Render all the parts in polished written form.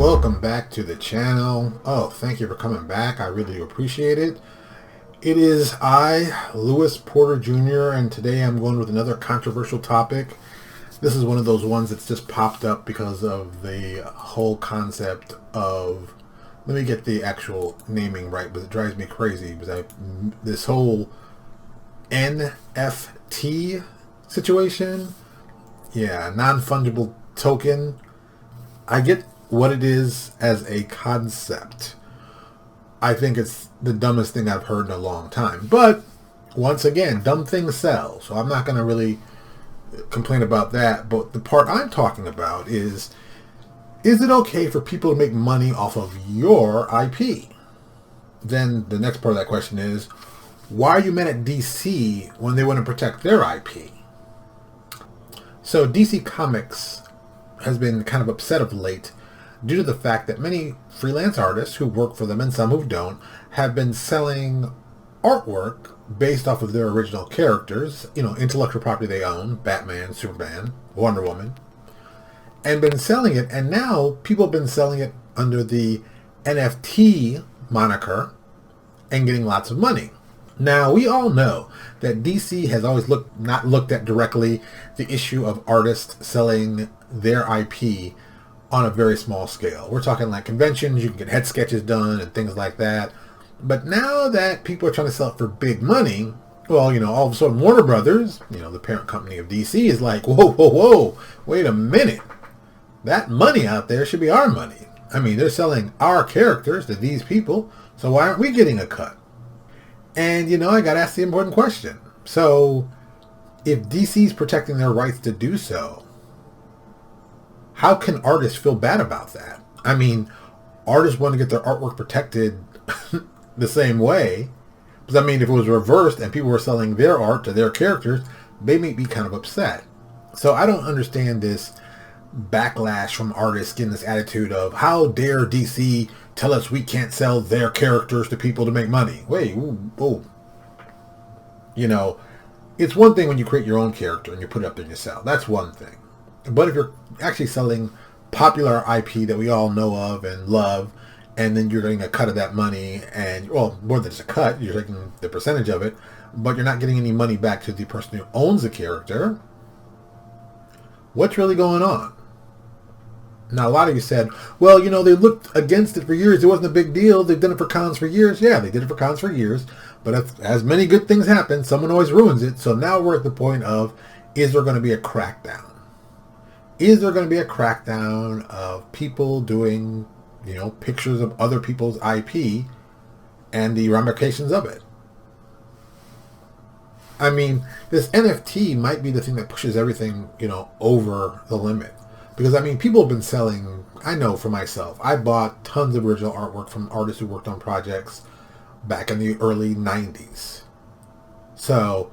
Welcome back to the channel. Oh, thank you for coming back. I really do appreciate it. It is I, Lewis Porter Jr., and today I'm going with another controversial topic. This is one of those ones that's just popped up because of the whole concept of, let me get the actual naming right, but it drives me crazy because this whole NFT situation, non-fungible token. I get what it is as a concept. I think it's the dumbest thing I've heard in a long time. But once again, dumb things sell. So I'm not going to really complain about that. But the part I'm talking about is it okay for people to make money off of your IP? Then the next part of that question is, why are you mad at DC when they want to protect their IP? So DC Comics has been kind of upset of late due to the fact that many freelance artists who work for them and some who don't have been selling artwork based off of their original characters, intellectual property they own, Batman, Superman, Wonder Woman, and been selling it. And now people have been selling it under the NFT moniker and getting lots of money. Now, we all know that DC has always not looked at directly the issue of artists selling their IP on a very small scale. We're talking like conventions, you can get head sketches done and things like that. But now that people are trying to sell it for big money, well, all of a sudden Warner Brothers, the parent company of DC, is like, whoa, wait a minute. That money out there should be our money. I mean, they're selling our characters to these people, so why aren't we getting a cut? And, I got to ask the important question. So, if DC's protecting their rights to do so, how can artists feel bad about that? I mean, artists want to get their artwork protected the same way. Because, if it was reversed and people were selling their art to their characters, they may be kind of upset. So I don't understand this backlash from artists getting this attitude of, how dare DC tell us we can't sell their characters to people to make money? Wait, ooh. It's one thing when you create your own character and you put it up there and you sell. That's one thing. But if you're actually selling popular IP that we all know of and love, and then you're getting a cut of that money, and, well, more than just a cut, you're taking the percentage of it, but you're not getting any money back to the person who owns the character, what's really going on? Now, a lot of you said, well, they looked against it for years. It wasn't a big deal. They've done it for cons for years. Yeah, they did it for cons for years. But as many good things happen, someone always ruins it. So now we're at the point of, is there going to be a crackdown? Is there going to be a crackdown of people doing, pictures of other people's IP and the ramifications of it? I mean, this NFT might be the thing that pushes everything, over the limit. Because, people have been selling, I know for myself, I bought tons of original artwork from artists who worked on projects back in the early 90s. So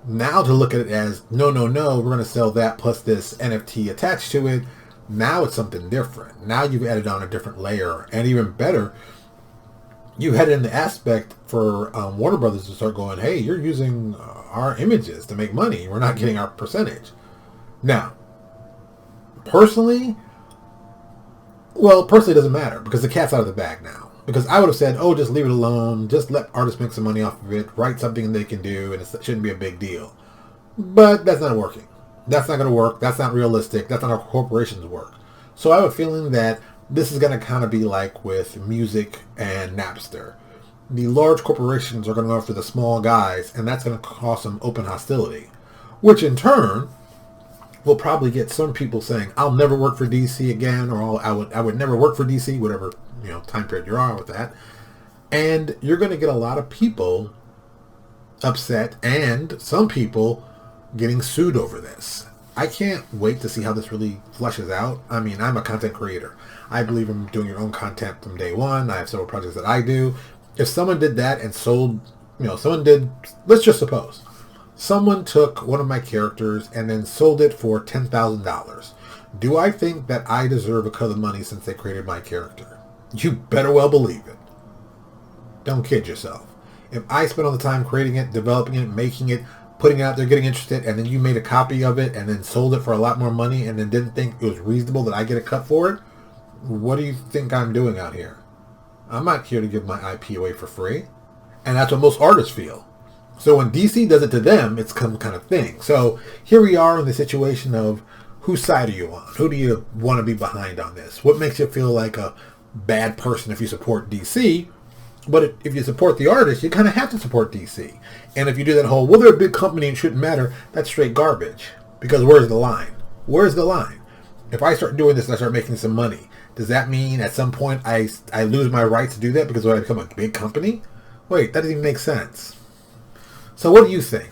now to look at it as, no, we're going to sell that plus this NFT attached to it, now it's something different. Now you've added on a different layer. And even better, you had in the aspect for Warner Brothers to start going, hey, you're using our images to make money. We're not getting our percentage. Now, personally, it doesn't matter because the cat's out of the bag now. Because I would have said, oh, just leave it alone. Just let artists make some money off of it. Write something they can do, and it shouldn't be a big deal. But that's not working. That's not going to work. That's not realistic. That's not how corporations work. So I have a feeling that this is going to kind of be like with music and Napster. The large corporations are going to go after the small guys, and that's going to cause some open hostility. Which in turn will probably get some people saying, I'll never work for DC again, or I would never work for DC, whatever time period you are with that. And you're going to get a lot of people upset and some people getting sued over this. I can't wait to see how this really fleshes out. I'm a content creator. I believe in doing your own content from day one. I have several projects that I do. If someone did that and sold, let's just suppose someone took one of my characters and then sold it for $10,000. Do I think that I deserve a cut of the money since they created my character? You better well believe it. Don't kid yourself. If I spent all the time creating it, developing it, making it, putting it out there, getting interested, and then you made a copy of it and then sold it for a lot more money and then didn't think it was reasonable that I get a cut for it, What do you think I'm doing out here? I'm not here to give my IP away for free. And that's what most artists feel. So when DC does it to them, it's some kind of thing. So here we are in the situation of whose side are you on? Who do you want to be behind on this? What makes you feel like a bad person if you support DC? But if you support the artist, you kind of have to support DC. And if you do that whole, well, they're a big company and shouldn't matter, that's straight garbage. Because where's the line? Where's the line? If I start doing this and I start making some money, does that mean at some point I lose my rights to do that because I become a big company? Wait, that doesn't even make sense. So what do you think?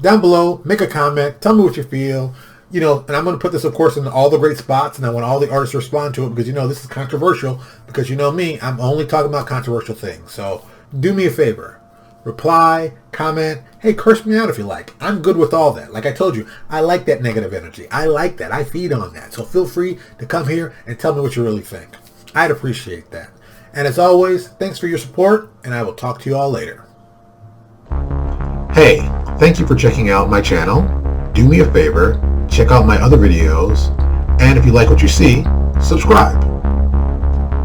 Down below, make a comment. Tell me what you feel. And I'm going to put this, of course, in all the great spots, and I want all the artists to respond to it because, this is controversial because me, I'm only talking about controversial things. So do me a favor. Reply, comment. Hey, curse me out if you like. I'm good with all that. Like I told you, I like that negative energy. I like that. I feed on that. So feel free to come here and tell me what you really think. I'd appreciate that. And as always, thanks for your support, and I will talk to you all later. Hey, thank you for checking out my channel. Do me a favor, check out my other videos, and if you like what you see, subscribe.